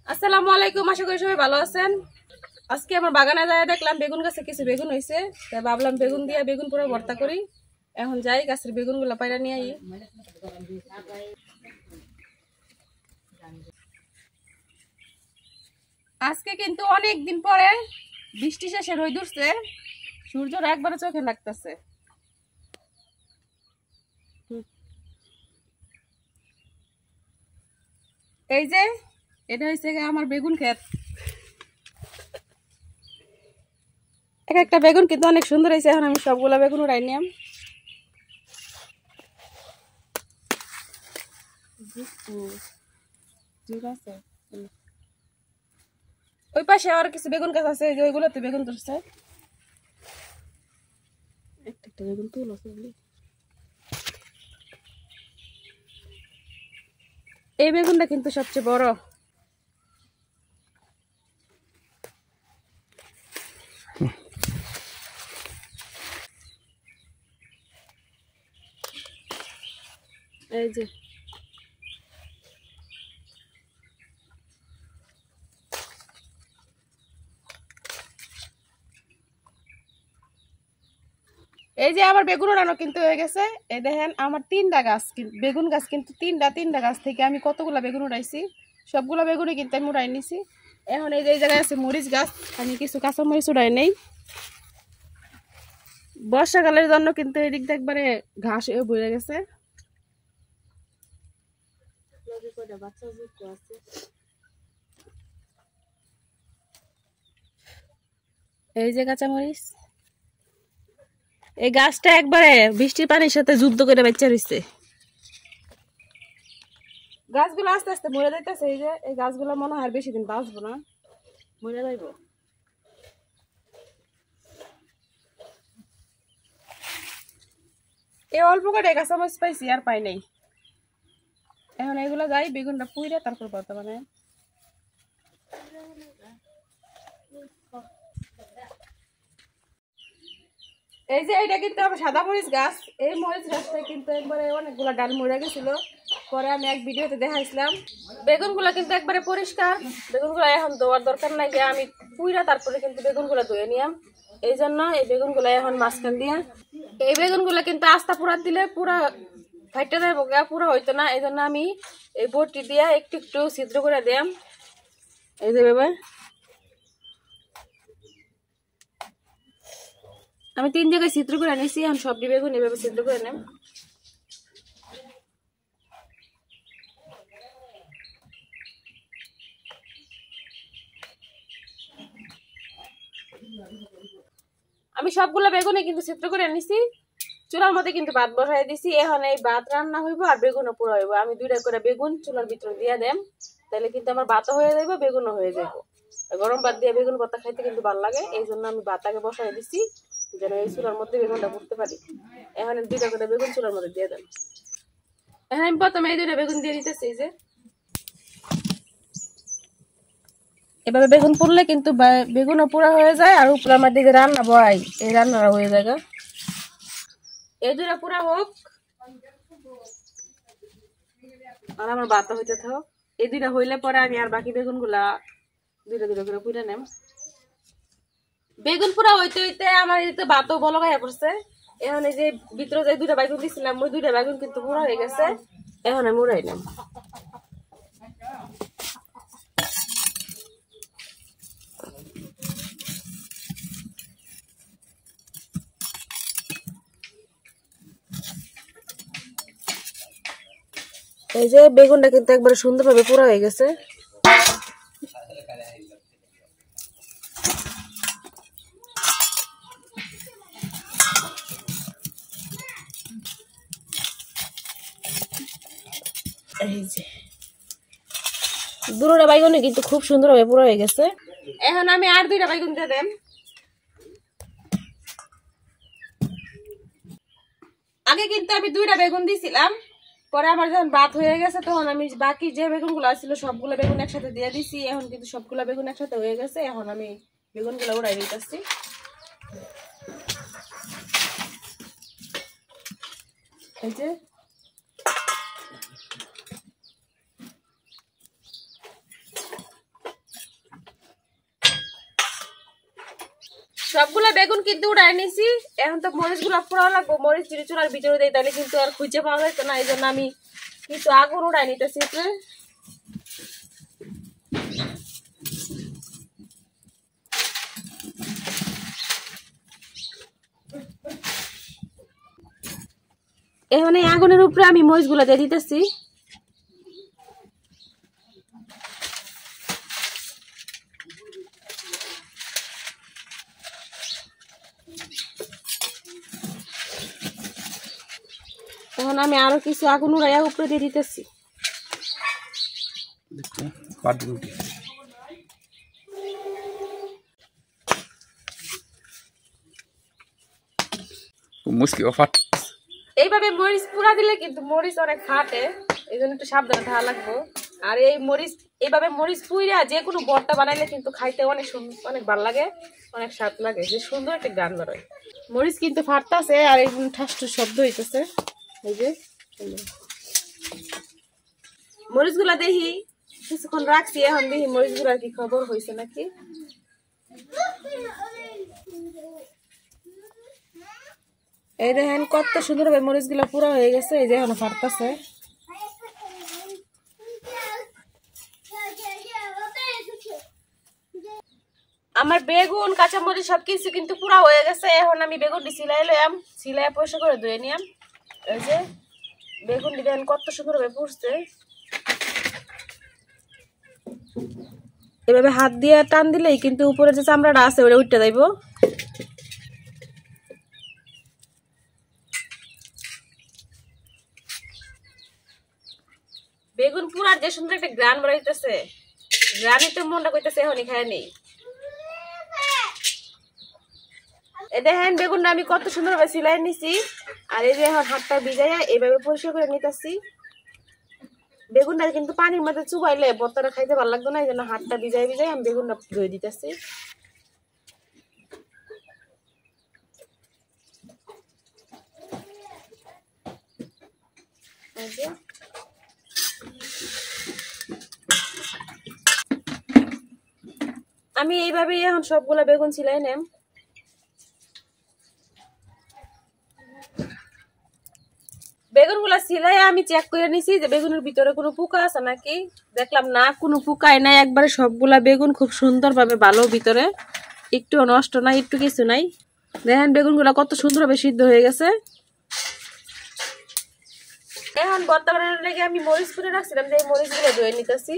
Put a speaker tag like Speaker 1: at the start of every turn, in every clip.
Speaker 1: আসসালামু আলাইকুম, আশা করি সবাই ভালো আছেন। আজকে আমার বাগানে যায় দেখলাম বেগুন গাছে কিছু বেগুন হয়েছে, তাই ভাবলাম বেগুন দিয়ে বেগুন পুরো ভর্তা করি। এখন যাই গাছের বেগুন গুলা পাইরা নিয়ে আই। আজকে কিন্তু অনেক দিন পরে বৃষ্টি শেষে রোদ উঠছে, সূর্যটা একবারে চোখে লাগতেছে। এই যে এটা হচ্ছে আমার বেগুন ক্ষেত। এক একটা বেগুন কিন্তু অনেক সুন্দর হয়েছে। এখন আমি সবগুলা বেগুন উড়াই নিলাম। ওই পাশে আর কিছু বেগুন গাছ আছে, যে ওইগুলোতে বেগুন ধরছে। একটা বেগুন তুল আছে। এই বেগুনটা কিন্তু সবচেয়ে বড়। এই যে এই যে আমার বেগুন উড়ানো কিন্তু হয়ে গেছে। এই দেখেন আমার 3টা গাছ, বেগুন গাছ কিন্তু তিনটা গাছ থেকে আমি কতগুলা বেগুন উড়াইছি। সবগুলা বেগুনই কিন্তু আমি উড়াই নিছি। এখন এই যে এই জায়গায় আছে মরিচ গাছ, আমি কিছু কাঁচা মরিচ উড়াই নেই। বর্ষাকালের জন্য কিন্তু এই দিকটা একবারে ঘাস ভরে গেছে। এই যে কাঁচা মরিচ, এই গাছটা একবারে বৃষ্টির পানির সাথে যুদ্ধ করে বাচ্চা রয়েছে। গাছগুলো আস্তে আস্তে মরে যাইতেছে। এই যে এই গাছগুলো মনে হয় বেশি দিন বাঁচবো না, মরে যাইব। এই অল্প করে কাঁচা মরিচ পাইছি, আর পাই নাই। এখন এগুলো যাই বেগুনটা পুইরে তারপর বর্তমানে এই যে এটা কিন্তু আমার সাদা মরিচ গাছ। এই মরিচ গাছটা কিন্তু একবারে অনেকগুলো ডাল মরে গেছিল। পরে আমি এক ভিডিওতে দেখাইছিলাম। বেগুনগুলো কিন্তু একবারে পরিষ্কার। বেগুনগুলো এখন ধোয়ার দরকার নাই, যে আমি পুইরা তারপরে কিন্তু বেগুনগুলো ধুয়ে নিলাম। এই জন্য এই বেগুনগুলো এখন মাঝখান দিয়ে, এই বেগুনগুলো কিন্তু আস্তা পুরা দিলে পুরা ফাইটে যাবো, পুরো হইতো না। এই জন্য আমি এই বটি দিয়ে একটু একটু ছিদ্র করে দিলাম। এই যে ভেবে আমি 3 জায়গায় ছিদ্র করে নিয়েছি। এখন সবটি বেগুন এভাবে ছিদ্র করে নেব। আমি সবগুলো বেগুনে কিন্তু ছিদ্র করে নিছি। চুলার মধ্যে কিন্তু ভাত বসাই দিছি। এখন এই ভাত রান্না হইব আর বেগুনও পুরো হইব। আমি 2টা করে বেগুন চুলার ভিতরে দিয়ে দেম, তাহলে কিন্তু আমার ভাতও হয়ে যাইব, বেগুনও হয়ে যাইব। গরম ভাত দিয়ে বেগুন ভর্তা খাইতে কিন্তু ভালো লাগে। এই জন্য আমি ভাত আগে বসাই দিছি, যেন এই চুলার মধ্যে বেগুনটা করতে পারি। এখন 2টা করে বেগুন চুলার মধ্যে দিয়ে দেন। এখন আমি প্রথমে এই 2টা বেগুন দিয়ে দিতেছি। যে এভাবে বেগুন পুড়লে কিন্তু বেগুনও পুরা হয়ে যায়, আর উপরে আমার দিকে রান্না বয় এই রান্নাটা হয়ে যায়। এই 2টা পুরা হোক আর আমার ভাতটা হইতে থাক। এই 2টা হইলে পরে আমি আর বাকি বেগুন গুলা 2টা করে পুড়ে নেম। বেগুন পুরা হইতে হইতে আমার এই ভাতও বলো গায়ে পড়ছে। এখন এই যে ভিতরে যে 2টা বেগুন দিছিলাম, ওই 2টা বেগুন কিন্তু পুরা হয়ে গেছে। এখন আমি উড়াইলাম। এই যে বেগুনটা কিন্তু একবারে সুন্দরভাবে পুরা হয়ে গেছে। এই যে 2টা বেগুনই কিন্তু খুব সুন্দরভাবে পুরা হয়ে গেছে। এখন আমি আর 2টা বেগুন দিয়ে দেব। আগে কিন্তু আমি 2টা বেগুন দিছিলাম, পরে আমার যখন ভাত হয়ে গেছে তখন আমি বাকি যে বেগুনগুলো ছিল সবগুলো বেগুন একসাথে দিয়ে দিছি। এখন কিন্তু সবগুলো বেগুন একসাথে হয়ে গেছে। এখন আমি বেগুনগুলো উড়াই দিতেছি। এই যে সবগুলা বেগুন কিন্তু উড়াই নিছি। এখন তো মরিচ গুলা পোড়া লাগবো, মরিচ যদি চুলার ভিতরে দেয় তাহলে কিন্তু আর খুঁজে পাওয়া যাইতো না, এই জন্য আমি কিছু আগুন উড়াই নিতেছি। এখন এই আগুনের উপরে আমি মরিচ গুলা দিয়ে দিতেছি। এখন আমি আরো কিছু আগুন উড়াইয়া উপরে দিয়ে দিতেছি। এইভাবে মরিচ পুরা দিলে কিন্তু মরিচ অনেক ফাটে, এই জন্য একটু সাবধানে থাকা লাগবে। আর এই মরিচ এইভাবে মরিচ পুইরা যে কোনো ভর্তা বানাইলে কিন্তু খাইতে অনেক অনেক ভালো লাগে, অনেক স্বাদ লাগে, যে সুন্দর একটা গান বেরোয়। মরিচ কিন্তু ফাটতেছে আর এই ঠাসটু শব্দ হইতেছে। এই যে মরিচ গুলা দেখি কিছুক্ষণ রাখছি, এখন দেখি মরিচ গুলার কি খবর হয়েছে নাকি। এই দেখেন কত সুন্দর ভাবে মরিচ গুলা পুরো হয়ে গেছে, এই যে এখন ফাটতেছে। আমার বেগুন কাঁচামরিচ সবকিছু কিন্তু পুরা হয়ে গেছে। এখন আমি বেগুনটি সিলাই লইয়াম, সিলাই পয়সা করে ধুয়ে নিয়াম। এই যে বেগুনটি দেখেন কত সুন্দর ভাবে পুড়ছে। এভাবে হাত দিয়ে টান দিলেই কিন্তু উপরে যে চামড়াটা আছে ওটা উঠতে যাইব। বেগুন পুরার যে সুন্দর একটা গ্রান বেরোইতেছে, গ্রানই তো মনটা কইতেছে এখনই খায় নেই। এই দেখেন বেগুনটা আমি কত সুন্দর ভাবে সিলাই নিছি। আর এই যে এখন হাতটা ভিজাইয়া এইভাবে পরিষ্কার করে নিতেছি। বেগুনটা কিন্তু পানির মধ্যে চুবাইলে ভর্তাটা খাইতে ভালো লাগতো না, এই জন্য হাতটা ভিজাই ভিজাই আমি বেগুনটা ধুয়ে দিতেছি। আমি এইভাবেই এখন সবগুলা বেগুন সিলাই নেম। বেগুন গুলা সিলাই আমি চেক করে নিছি যে বেগুনের ভিতরে কোনো পোকা আছে নাকি। দেখলাম না, কোনো পোকাই নাই, একবারে সবগুলা বেগুন খুব সুন্দর ভাবে ভালো, ভিতরে একটু নষ্ট নাই, একটু কিছু নাই। দেখেন বেগুন গুলা কত সুন্দর ভাবে সিদ্ধ হয়ে গেছে। এখন বর্তমানে লেগে আমি মরিচ করে রাখছিলাম, যে মরিচ গুলো ধুয়ে নিতেছি।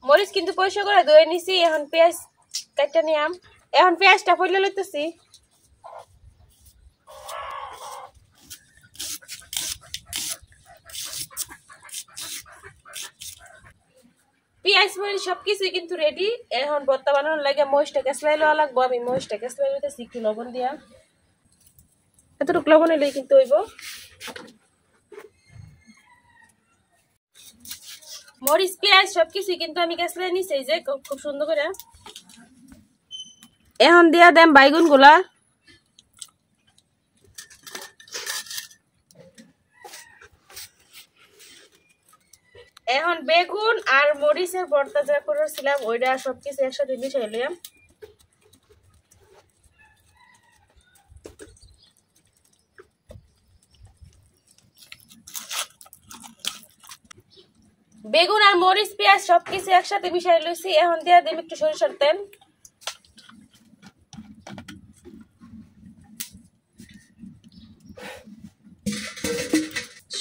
Speaker 1: মরিচ কিন্তু পয়সা করে ধুয়ে নিছি। এখন পেঁয়াজ কাটটা নিয়াম, এখন পেঁয়াজটা ফেলে লইতেছি। পেঁয়াজ মরিচ সবকিছুই কিন্তু রেডি। এখন ভর্তা বানানোর লাগে মরিচটা কেসলাই লওয়া লাগবো। আমি মরিচটা কেসলাই লইতেছি একটু লবণ দিয়া, এতটুকু লবণ এলেই কিন্তু হইব। মরিচ পেঁয়াজ সবকিছুই কিন্তু আমি কেসলাই নিছি, এই যে খুব সুন্দর করে। এখন দিয়া দেম বাইগুন গুলা। এখন বেগুন আর মরিচের ভর্তা যা করেছিলাম ওইটা সবকিছু একসাথে মিশাই নিলাম। বেগুন আর মরিচ পেঁয়াজ সবকিছু একসাথে মিশাই লইছি। এখন দিয়া দিম একটু সরিষার তেল।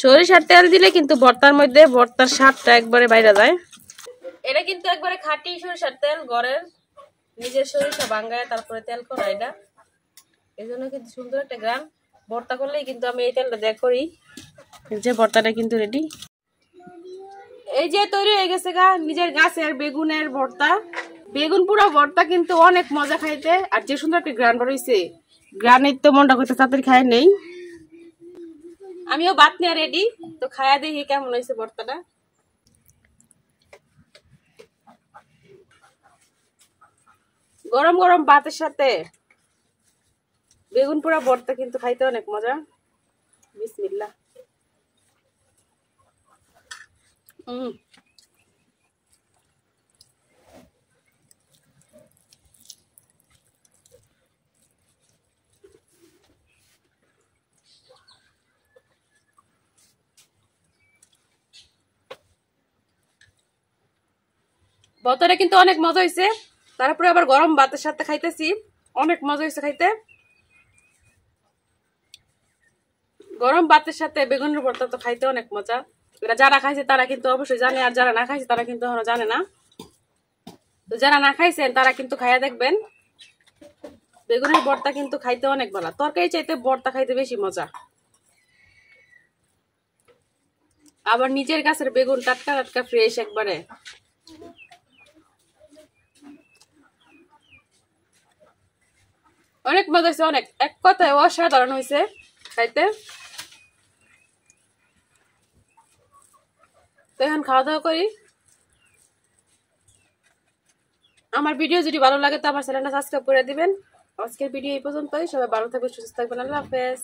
Speaker 1: সরিষার তেল দিলে কিন্তু ভর্তার মধ্যে ভর্তার স্বাদটা একবারে বাইরে যায়। এটা কিন্তু একবারে খাঁটি সরিষার তেল, ঘরের নিজের সরিষা ভাঙ্গায় তারপরে তেল করা, এটা এই জন্য কিন্তু সুন্দর একটা গ্রাম। ভর্তা করলেই কিন্তু আমি এই তেলটা দেখ করি। যে ভর্তাটা কিন্তু রেডি, এই যে তৈরি হয়ে গেছে গা নিজের গাছের বেগুনের ভর্তা। বেগুন পুরো ভর্তা কিন্তু অনেক মজা খাইতে, আর যে সুন্দর একটা গ্রান বেরোইছে, গ্রানের তো মনটা করতে তাড়াতাড়ি খায় নেই। আমিও ভাত নিয়ে রেডি, তো খায়া দেখি কেমন হয়েছে ভর্তাটা। গরম গরম ভাতের সাথে বেগুন পোড়া ভর্তা কিন্তু খাইতে অনেক মজা। বিসমিল্লাহ। ভর্তাটা কিন্তু অনেক মজা হয়েছে। তারপরে আবার গরম ভাতের সাথে খাইতেছি, অনেক মজা হয়েছে খাইতে। গরম ভাতের সাথে বেগুনের ভর্তা তো খাইতে অনেক মজা। এটা যারা খাইছে তারা কিন্তু অবশ্যই জানে, আর যারা না খাইছে তারা কিন্তু এখনো জানে না। তো যারা না খাইছেন তারা কিন্তু খাইয়া দেখবেন। বেগুনের ভর্তা কিন্তু খাইতে অনেক ভালো, তরকারি চাইতে ভর্তা খাইতে বেশি মজা। আবার নিজের গাছের বেগুন, টাটকা টাটকা ফ্রেশ একবারে। অনেক মজা হয়েছে, অনেক, এক কথায় অসাধারণ হয়েছে খাইতে। তো এখন খাওয়া দাওয়া করি। আমার ভিডিও যদি ভালো লাগে তো আমার চ্যানেলটা সাবস্ক্রাইব করে দিবেন। আজকের ভিডিও এই পর্যন্তই। সবাই ভালো থাকবেন, সুস্থ থাকবেন। আল্লাহ হাফেজ।